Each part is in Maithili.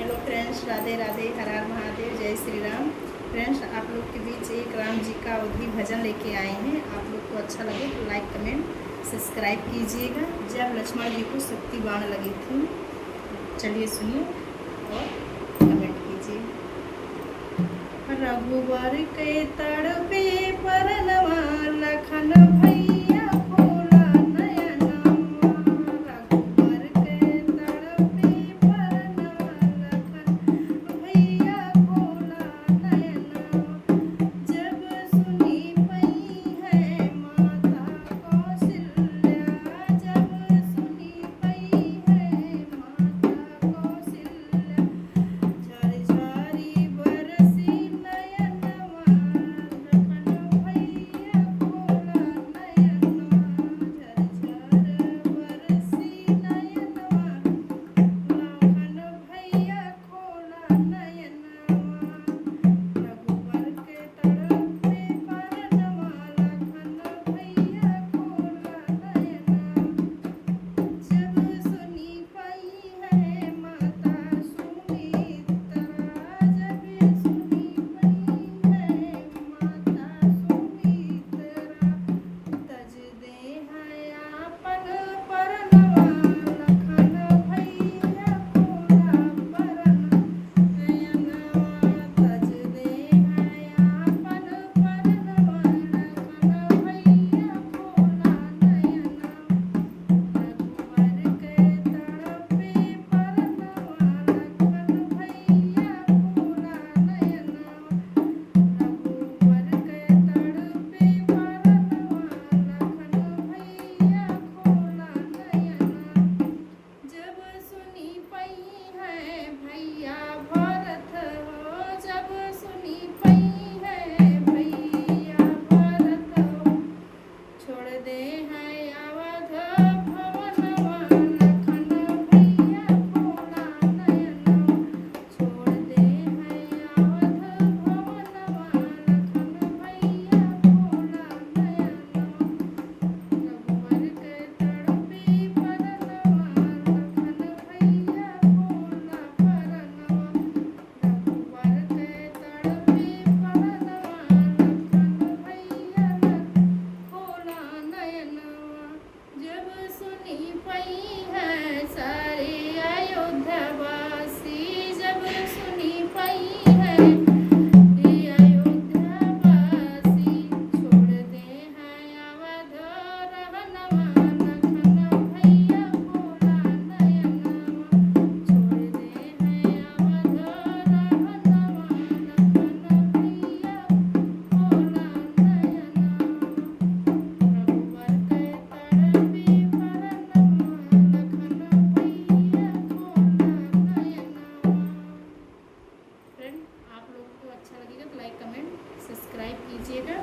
हेलो फ्रेंड्स, राधे राधे, हर हर महादेव, जय श्री राम। फ्रेंड्स, आप लोग के बीच एक राम जी का अवधि भजन लेके आए हैं। आप लोग को अच्छा लगे तो लाइक कमेंट सब्सक्राइब कीजिएगा। जब लक्ष्मण जी को शक्ति बाण लगी थी, चलिए सुनिए और कमेंट कीजिए। रघुवर के तड़पे परनवा लखन भैया खोला नयनवा। रघुवर के तड़पे परनवा लखन भैया खोला नयनवा। जब सुनी पई है माता कौशल्या, जब सुनी पई है माता कौशल्या। झरझरी बरसी नयनवा लखन भैया खोला नयनवा। झरझर बरसी नयनवा लखन भैया खोला नयनवा। रघुवर के तड़पे परनवा लखन भैया खोला नयनवा। जब सुनी पई है माता सुमित्रा, जब सुनी पई है माता सुमित्रा। तज दे है आपन परनवा लखन भैया खोला नयनवा। तज दे है आपन परनवा लखन भैया खोला नयनवा। रघुवर के तड़पे परनवा लखन भैया खोला नयनवा। रघुवर के तड़पे परनवा लखन भैया खोला नयनवा। जब सुनी पई है भैया भरत हो, जब सुनी पई है भैया भरत हो। छोड़ दे है अवध भवनवा लखन भैया खोला नयनवा। छोड़ दे है अवध भवनवा लखन भैया खोला नयनवा। रघुवर के तड़पे परनवा लखन भैया खोला परनवा। रघुवर के तड़पे परनवा लखन भैया खोला नयनवा। जब सुनी पई है सारे अयोध्यावासी, जब सुनी पई है अयोध्यावासी। छोड़ दे है अवध रहनवा लखन भैया खोला नयनवा। छोड़ दे है अवध रहनवा लखन भैया खोला नयनवा। रघुवर के तड़पे परनवा लखन भैया खोला नयनवा। फ्रेंड, आप लोग को अच्छा लगेगा तो लाइक कमेंट सब्सक्राइब कीजिएगा।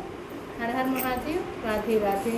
हर हर महादेव, राधे राधे।